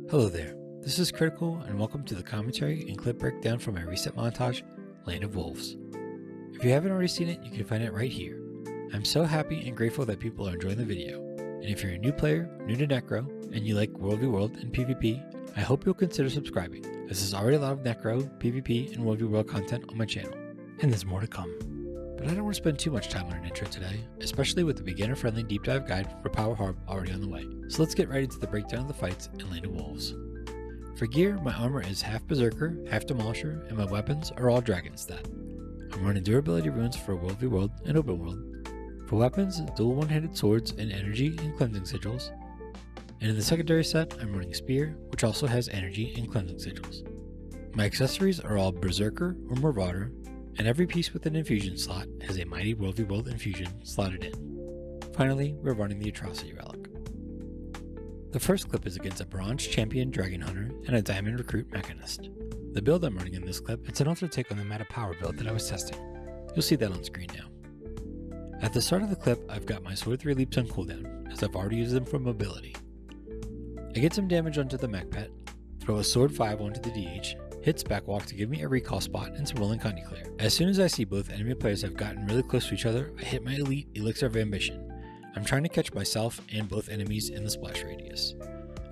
Hello there, this is Critical and welcome to the commentary and clip breakdown for my recent montage, Land of Wolves. If you haven't already seen it, you can find it right here. I'm so happy and grateful that people are enjoying the video, and if you're a new player, new to Necro, and you like World v World and PvP, I hope you'll consider subscribing, as there's already a lot of Necro, PvP, and World v World content on my channel, and there's more to come. But I don't want to spend too much time on an intro today, especially with the beginner-friendly deep dive guide for Power Harb already on the way. So let's get right into the breakdown of the fights in Land of Wolves. For gear, my armor is half Berserker, half Demolisher, and my weapons are all Dragon stat. I'm running durability runes for World v World and Open World. For weapons, dual one-handed swords and energy and cleansing sigils. And in the secondary set, I'm running Spear, which also has energy and cleansing sigils. My accessories are all Berserker or Marauder, and every piece with an infusion slot has a mighty World v World infusion slotted in. Finally, we're running the Atrocity Relic. The first clip is against a Bronze Champion Dragon Hunter and a Diamond Recruit Mechanist. The build I'm running in this clip is an ultra take on the meta power build that I was testing. You'll see that on screen now. At the start of the clip, I've got my Sword 3 leaps on cooldown, as I've already used them for mobility. I get some damage onto the mech pet, throw a Sword 5 onto the DH, hit spec walk to give me a recall spot and some rolling Conti clear. As soon as I see both enemy players have gotten really close to each other, I hit my elite Elixir of Ambition. I'm trying to catch myself and both enemies in the splash radius.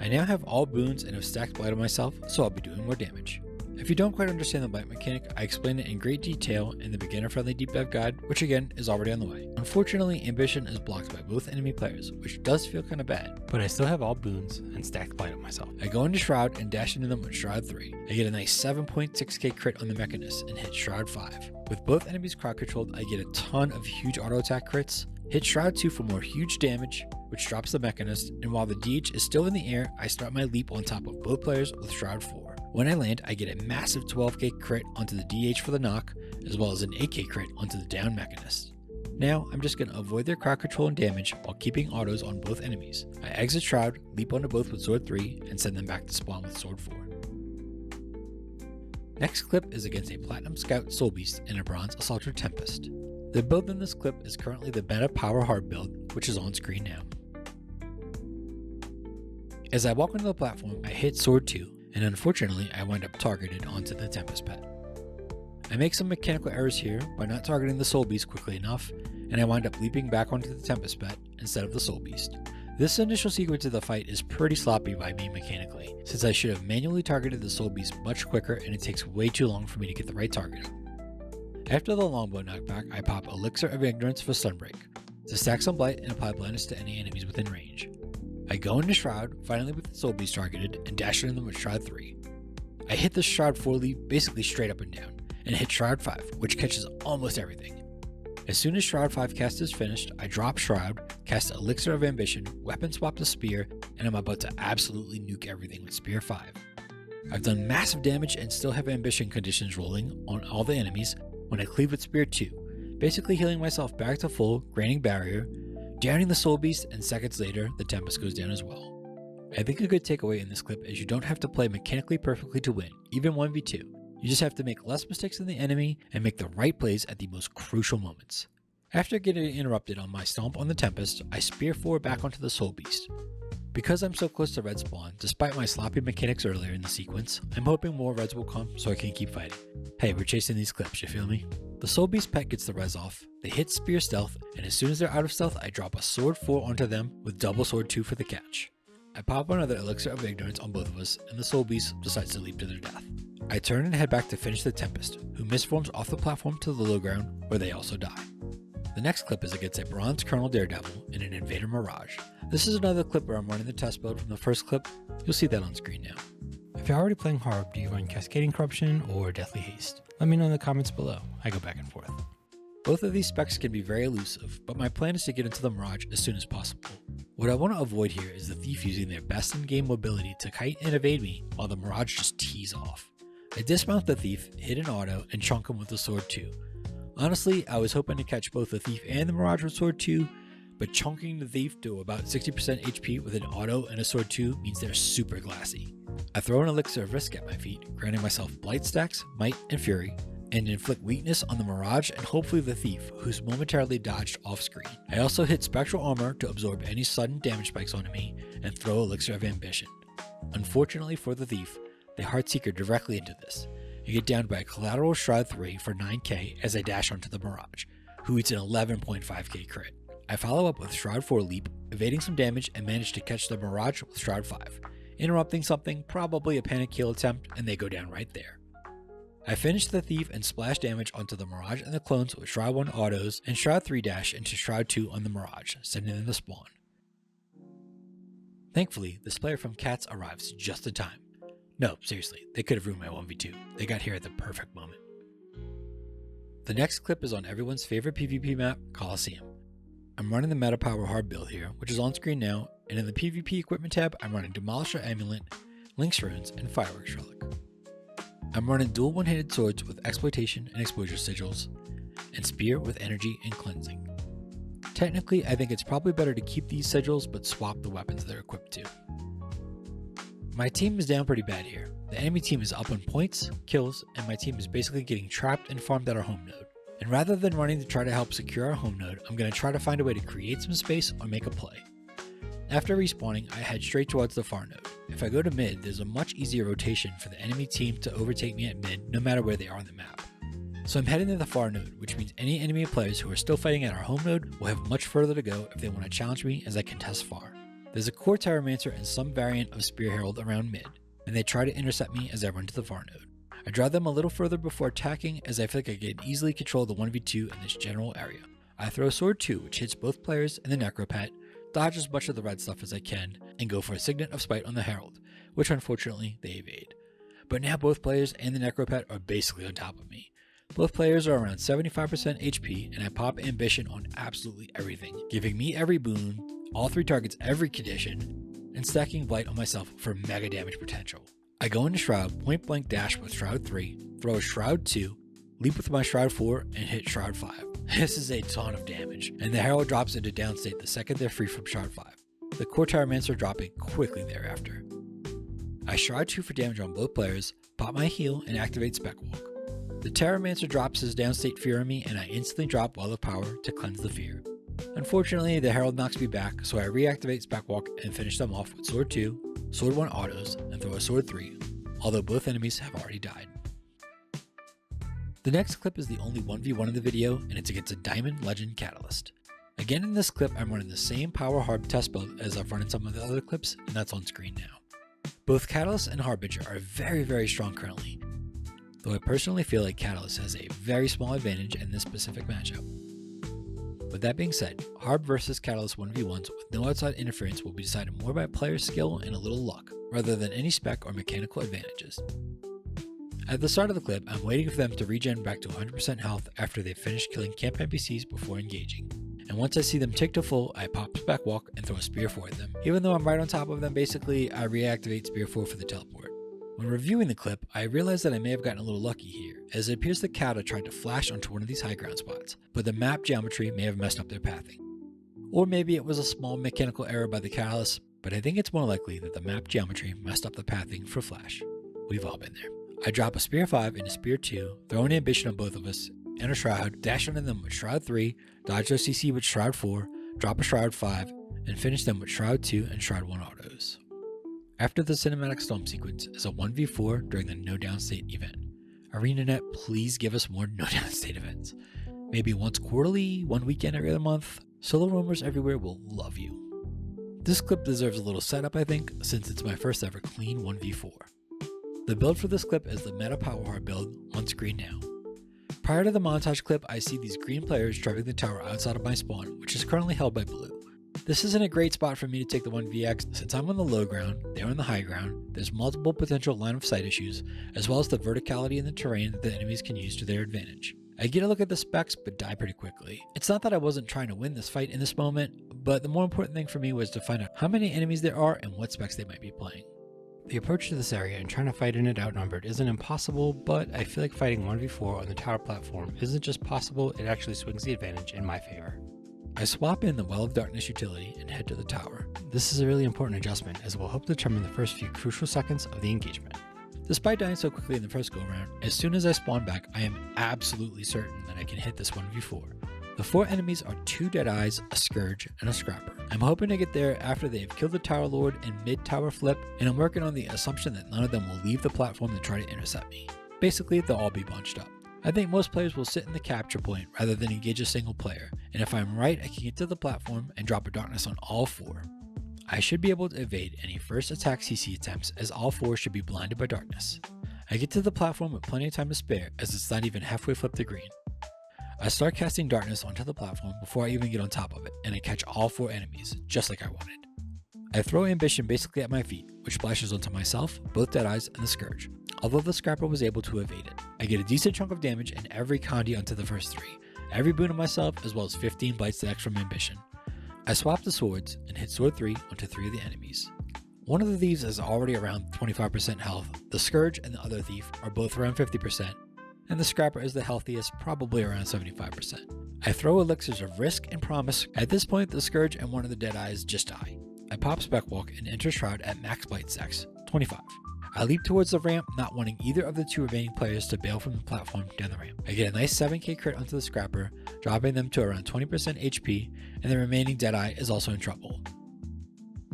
I now have all boons and have stacked blight on myself, so I'll be doing more damage. If you don't quite understand the blight mechanic, I explain it in great detail in the beginner friendly deep dive guide, which again is already on the way. Unfortunately, Ambition is blocked by both enemy players, which does feel kinda bad, but I still have all boons and stacked blight on myself. I go into Shroud and dash into them with Shroud 3. I get a nice 7.6k crit on the Mechanist and hit Shroud 5. With both enemies crowd controlled, I get a ton of huge auto attack crits, hit Shroud 2 for more huge damage, which drops the Mechanist, and while the DH is still in the air, I start my leap on top of both players with Shroud 4. When I land, I get a massive 12k crit onto the DH for the knock, as well as an 8k crit onto the down Mechanist. Now, I'm just going to avoid their crowd control and damage while keeping autos on both enemies. I exit Shroud, leap onto both with Sword 3, and send them back to spawn with Sword 4. Next clip is against a Platinum Scout Soulbeast and a Bronze Assaulter Tempest. The build in this clip is currently the meta Power Hard build, which is on screen now. As I walk onto the platform, I hit Sword 2, and unfortunately I wind up targeted onto the Tempest pet. I make some mechanical errors here by not targeting the Soul Beast quickly enough, and I wind up leaping back onto the Tempest pet instead of the Soul Beast. This initial sequence of the fight is pretty sloppy by me mechanically, since I should have manually targeted the Soul Beast much quicker and it takes way too long for me to get the right target. After the longbow knockback, I pop Elixir of Ignorance for Sunbreak, to stack some blight and apply blindness to any enemies within range. I go into Shroud, finally with the Soul Beast targeted, and dash into them with Shroud 3. I hit the Shroud 4 leap basically straight up and down, and hit Shroud 5, which catches almost everything. As soon as Shroud 5 cast is finished, I drop Shroud, cast Elixir of Ambition, weapon swap to Spear, and I'm about to absolutely nuke everything with Spear 5. I've done massive damage and still have Ambition conditions rolling on all the enemies when I cleave with Spear 2, basically healing myself back to full, granting barrier, downing the Soul Beast, and seconds later, the Tempest goes down as well. I think a good takeaway in this clip is you don't have to play mechanically perfectly to win, even 1v2. You just have to make less mistakes than the enemy and make the right plays at the most crucial moments. After getting interrupted on my stomp on the Tempest, I Spear 4 back onto the Soul Beast. Because I'm so close to red spawn, despite my sloppy mechanics earlier in the sequence, I'm hoping more reds will come so I can keep fighting. Hey, we're chasing these clips, you feel me? The Soul Beast pet gets the res off, they hit Spear stealth, and as soon as they're out of stealth, I drop a Sword 4 onto them with double Sword 2 for the catch. I pop another Elixir of Ignorance on both of us, and the Soul Beast decides to leap to their death. I turn and head back to finish the Tempest, who misforms off the platform to the low ground, where they also die. The next clip is against a Bronze Colonel Daredevil and an Invader Mirage. This is another clip where I'm running the test build from the first clip. You'll see that on screen now. If you're already playing Harb, do you run Cascading Corruption or Deathly Haste? Let me know in the comments below. I go back and forth. Both of these specs can be very elusive, but my plan is to get into the Mirage as soon as possible. What I want to avoid here is the Thief using their best in-game mobility to kite and evade me while the Mirage just tees off. I dismount the Thief, hit an auto, and chunk him with the Sword 2. Honestly, I was hoping to catch both the Thief and the Mirage with Sword 2, but chunking the Thief to about 60% HP with an auto and a Sword 2 means they're super glassy. I throw an Elixir of Risk at my feet, granting myself Blight stacks, Might, and Fury, and inflict weakness on the Mirage and hopefully the Thief, who's momentarily dodged off screen. I also hit Spectral Armor to absorb any sudden damage spikes onto me, and throw Elixir of Ambition. Unfortunately for the thief, they Heartseeker directly into this, and get downed by a collateral Shroud 3 for 9k as I dash onto the Mirage, who eats an 11.5k crit. I follow up with Shroud 4 leap, evading some damage and manage to catch the Mirage with Shroud 5, interrupting something, probably a panic kill attempt, and they go down right there. I finish the thief and splash damage onto the Mirage and the clones with Shroud 1 autos and Shroud 3 dash into Shroud 2 on the Mirage, sending them to spawn. Thankfully, this player from Cats arrives just in time. No, seriously, they could have ruined my 1v2. They got here at the perfect moment. The next clip is on everyone's favorite PvP map, Coliseum. I'm running the Meta Power Hard build here, which is on screen now, and in the PvP equipment tab, I'm running Demolisher Amulet, Lynx Runes, and Fireworks Relic. I'm running dual one-handed swords with Exploitation and Exposure Sigils, and Spear with Energy and Cleansing. Technically, I think it's probably better to keep these sigils, but swap the weapons they're equipped to. My team is down pretty bad here. The enemy team is up on points, kills, and my team is basically getting trapped and farmed at our home node. And rather than running to try to help secure our home node, I'm going to try to find a way to create some space or make a play. After respawning, I head straight towards the far node. If I go to mid, there's a much easier rotation for the enemy team to overtake me at mid no matter where they are on the map. So I'm heading to the far node, which means any enemy players who are still fighting at our home node will have much further to go if they want to challenge me as I contest far. There's a core Terramancer and some variant of Spear Herald around mid, and they try to intercept me as I run to the far node. I draw them a little further before attacking as I feel like I can easily control the 1v2 in this general area. I throw Sword 2, which hits both players and the Necropet, dodge as much of the red stuff as I can, and go for a Signet of Spite on the Herald, which unfortunately they evade. But now both players and the Necropet are basically on top of me. Both players are around 75% HP, and I pop Ambition on absolutely everything, giving me every boon, all 3 targets every condition, and stacking Blight on myself for mega damage potential. I go into Shroud, point blank dash with Shroud 3, throw a Shroud 2, leap with my Shroud 4, and hit Shroud 5. This is a ton of damage, and the Herald drops into downstate the second they're free from Shroud 5, the core Terramancer dropping quickly thereafter. I Shroud 2 for damage on both players, pop my heal, and activate Spec Walk. The Terramancer drops his downstate fear on me, and I instantly drop Wall of Power to cleanse the fear. Unfortunately, the Herald knocks me back, so I reactivate Spec Walk and finish them off with Sword 2, Sword 1 autos, and throw a Sword 3, although both enemies have already died. The next clip is the only 1v1 in the video, and it's against a Diamond Legend Catalyst. Again in this clip, I'm running the same Power Harb test build as I've run in some of the other clips, and that's on screen now. Both Catalyst and Harbinger are very strong currently, though I personally feel like Catalyst has a very small advantage in this specific matchup. With that being said, Harb versus Catalyst 1v1s with no outside interference will be decided more by player skill and a little luck, rather than any spec or mechanical advantages. At the start of the clip, I'm waiting for them to regen back to 100% health after they've finished killing camp NPCs before engaging. And once I see them tick to full, I pop Spec Walk and throw a Spear 4 at them. Even though I'm right on top of them, basically, I reactivate Spear 4 for the teleport. When reviewing the clip, I realized that I may have gotten a little lucky here, as it appears the Kata tried to flash onto one of these high ground spots, but the map geometry may have messed up their pathing. Or maybe it was a small mechanical error by the Catalyst, but I think it's more likely that the map geometry messed up the pathing for flash. We've all been there. I drop a Spear 5 and a Spear 2, throw an Ambition on both of us, and a Shroud, dash onto them with Shroud 3, dodge their CC with Shroud 4, drop a Shroud 5, and finish them with Shroud 2 and Shroud 1 autos. After the cinematic storm sequence is a 1v4 during the no downstate event. ArenaNet, please give us more no downstate events. Maybe once quarterly, one weekend every other month. Solo roamers everywhere will love you. This clip deserves a little setup, I think, since it's my first ever clean 1v4. The build for this clip is the Meta Power Hard build, on screen now. Prior to the montage clip, I see these green players driving the tower outside of my spawn, which is currently held by blue. This isn't a great spot for me to take the 1vx since I'm on the low ground, they're on the high ground, there's multiple potential line of sight issues, as well as the verticality in the terrain that the enemies can use to their advantage. I get a look at the specs but die pretty quickly. It's not that I wasn't trying to win this fight in this moment, but the more important thing for me was to find out how many enemies there are and what specs they might be playing. The approach to this area and trying to fight in it outnumbered isn't impossible, but I feel like fighting 1v4 on the tower platform isn't just possible, it actually swings the advantage in my favor. I swap in the Well of Darkness utility and head to the tower. This is a really important adjustment as it will help determine the first few crucial seconds of the engagement. Despite dying so quickly in the first go round, as soon as I spawn back I am absolutely certain that I can hit this 1v4. The 4 enemies are 2 Deadeyes, a Scourge, and a Scrapper. I'm hoping to get there after they have killed the Tower Lord in mid-tower flip, and I'm working on the assumption that none of them will leave the platform to try to intercept me. Basically, they'll all be bunched up. I think most players will sit in the capture point rather than engage a single player, and if I'm right, I can get to the platform and drop a darkness on all 4. I should be able to evade any first attack CC attempts, as all 4 should be blinded by darkness. I get to the platform with plenty of time to spare, as it's not even halfway flipped to green. I start casting darkness onto the platform before I even get on top of it, and I catch all 4 enemies, just like I wanted. I throw Ambition basically at my feet, which splashes onto myself, both Deadeyes, and the Scourge. Although the Scrapper was able to evade it, I get a decent chunk of damage and every Condi onto the first 3, every boon on myself, as well as 15 Blights to X from Ambition. I swap the swords and hit sword 3 onto 3 of the enemies. One of the thieves is already around 25% health, the Scourge and the other thief are both around 50%, and the Scrapper is the healthiest, probably around 75%. I throw elixirs of risk and promise. At this point, the Scourge and one of the Deadeyes just die. I pop Specwalk and enter Shroud at max Blight Stacks, 25. I leap towards the ramp, not wanting either of the 2 remaining players to bail from the platform down the ramp. I get a nice 7k crit onto the Scrapper, dropping them to around 20% HP, and the remaining Deadeye is also in trouble.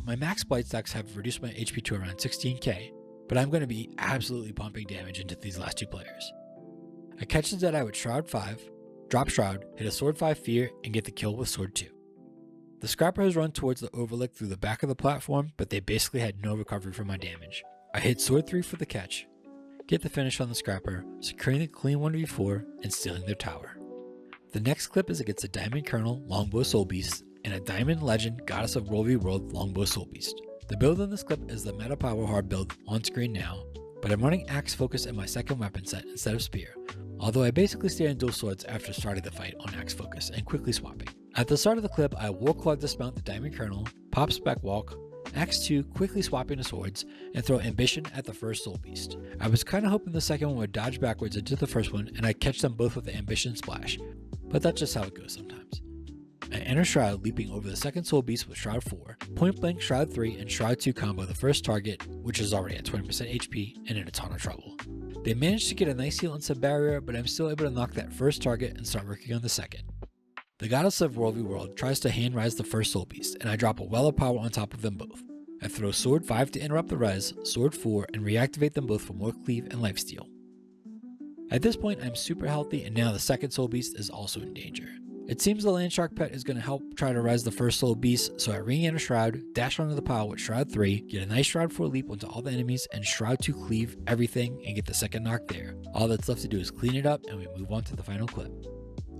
My max Blight Stacks have reduced my HP to around 16k, but I'm going to be absolutely pumping damage into these last 2 players. I catch the Deadeye with Shroud 5, drop Shroud, hit a Sword 5 Fear, and get the kill with Sword 2. The Scrapper has run towards the Overlook through the back of the platform, but they basically had no recovery from my damage. I hit Sword 3 for the catch, get the finish on the Scrapper, securing a clean 1v4 and stealing their tower. The next clip is against a Diamond Colonel Longbow Soulbeast and a Diamond Legend Goddess of World v World Longbow Soulbeast. The build in this clip is the meta power hard build on screen now, but I'm running Axe Focus in my second weapon set instead of Spear, although I basically stay on dual swords after starting the fight on Axe Focus and quickly swapping. At the start of the clip, I Warclaw dismount the Diamond Colonel, pop Specwalk, Axe 2 quickly swapping the swords, and throw Ambition at the first Soul Beast. I was kinda hoping the second one would dodge backwards into the first one and I'd catch them both with the Ambition splash, but that's just how it goes sometimes. I enter Shroud, leaping over the second Soul Beast with Shroud 4, point blank Shroud 3 and Shroud 2 combo the first target, which is already at 20% HP and in a ton of trouble. They managed to get a nice heal on sub barrier, but I'm still able to knock that first target and start working on the second. The Goddess of World v World tries to hand rise the first Soul Beast, and I drop a Well of Power on top of them both. I throw Sword 5 to interrupt the res, Sword 4, and reactivate them both for more cleave and lifesteal. At this point, I'm super healthy, and now the second Soul Beast is also in danger. It seems the Landshark pet is going to help try to res the first Soul Beast, so I re-enter Shroud, dash onto the pile with Shroud 3, get a nice Shroud 4 leap onto all the enemies, and Shroud 2 cleave everything and get the second knock there. All that's left to do is clean it up, and we move on to the final clip.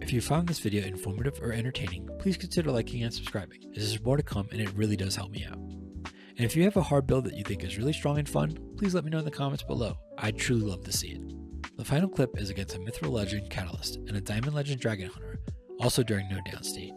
If you found this video informative or entertaining, please consider liking and subscribing. There's more to come, and it really does help me out. And if you have a hard build that you think is really strong and fun, please let me know in the comments below. I'd truly love to see it. The final clip is against a Mithril Legend Catalyst and a Diamond Legend Dragon Hunter, also during no downstate.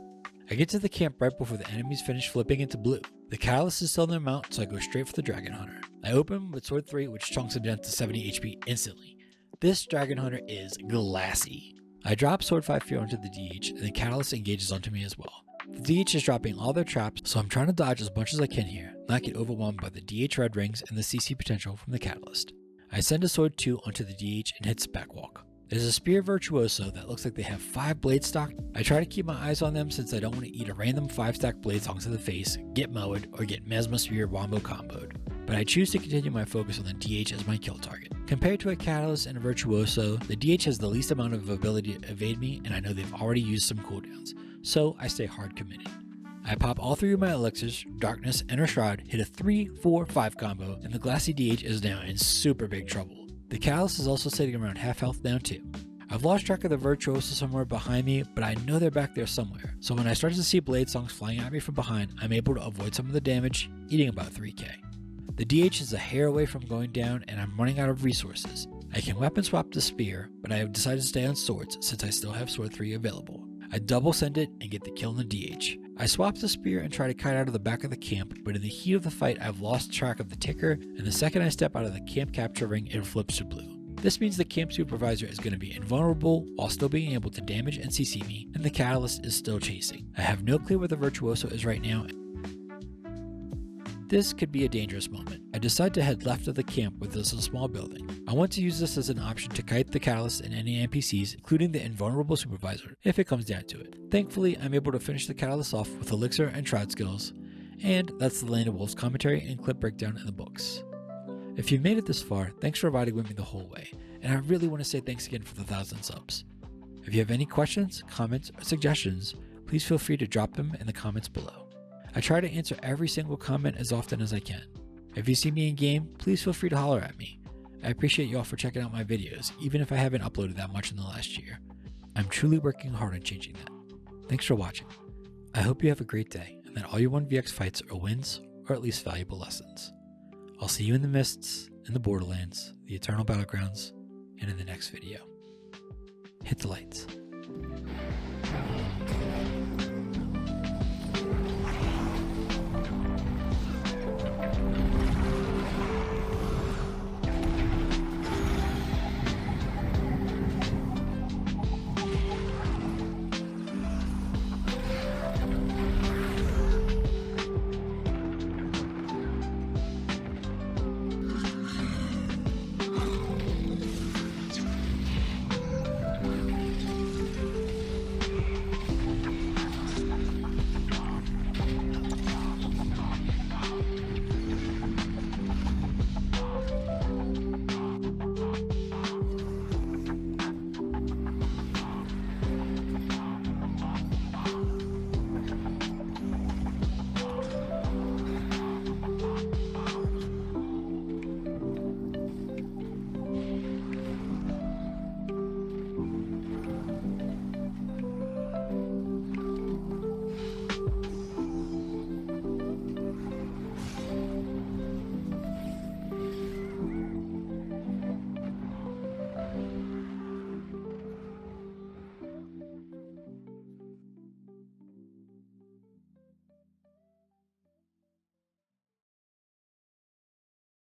I get to the camp right before the enemies finish flipping into blue. The Catalyst is still in their mount, so I go straight for the Dragon Hunter. I open with Sword 3, which chunks him down to 70 HP instantly. This Dragon Hunter is glassy. I drop Sword 5 Fear onto the DH, and the Catalyst engages onto me as well. The DH is dropping all their traps, so I'm trying to dodge as much as I can here, not get overwhelmed by the DH red rings and the CC potential from the Catalyst. I send a Sword 2 onto the DH and hit Specwalk. There's a Spear Virtuoso that looks like they have 5 blades stock. I try to keep my eyes on them since I don't want to eat a random 5-stack blade songs to the face, get mowed, or get Mesma Spear Wombo comboed. But I choose to continue my focus on the DH as my kill target. Compared to a Catalyst and a Virtuoso, the DH has the least amount of ability to evade me, and I know they've already used some cooldowns, so I stay hard committed. I pop all 3 of my elixirs, Darkness, Enter Shroud, hit a 3-4-5 combo, and the Glassy DH is now in super big trouble. The Catalyst is also sitting around half health now too. I've lost track of the Virtuoso somewhere behind me, but I know they're back there somewhere, so when I start to see blade songs flying at me from behind, I'm able to avoid some of the damage, eating about 3k. The DH is a hair away from going down, and I'm running out of resources. I can weapon swap the Spear, but I have decided to stay on swords since I still have Sword 3 available. I double send it and get the kill in the DH. I swap the Spear and try to kite out of the back of the camp, but in the heat of the fight I've lost track of the ticker, and the second I step out of the camp capture ring it flips to blue. This means the camp supervisor is going to be invulnerable while still being able to damage and CC me, and the Catalyst is still chasing. I have no clue where the Virtuoso is right now. This could be a dangerous moment. I decide to head left of the camp where there's a small building. I want to use this as an option to kite the catalyst and any NPCs, including the invulnerable supervisor, if it comes down to it. Thankfully, I'm able to finish the catalyst off with elixir and shroud skills, and that's the Land of Wolves commentary and clip breakdown in the books. If you made it this far, thanks for riding with me the whole way, and I really want to say thanks again for the 1,000 subs. If you have any questions, comments, or suggestions, please feel free to drop them in the comments below. I try to answer every single comment as often as I can. If you see me in game, please feel free to holler at me. I appreciate you all for checking out my videos, even if I haven't uploaded that much in the last year. I'm truly working hard on changing that. Thanks for watching. I hope you have a great day, and that all your 1vx fights are wins, or at least valuable lessons. I'll see you in the mists, in the borderlands, the eternal battlegrounds, and in the next video. Hit the lights.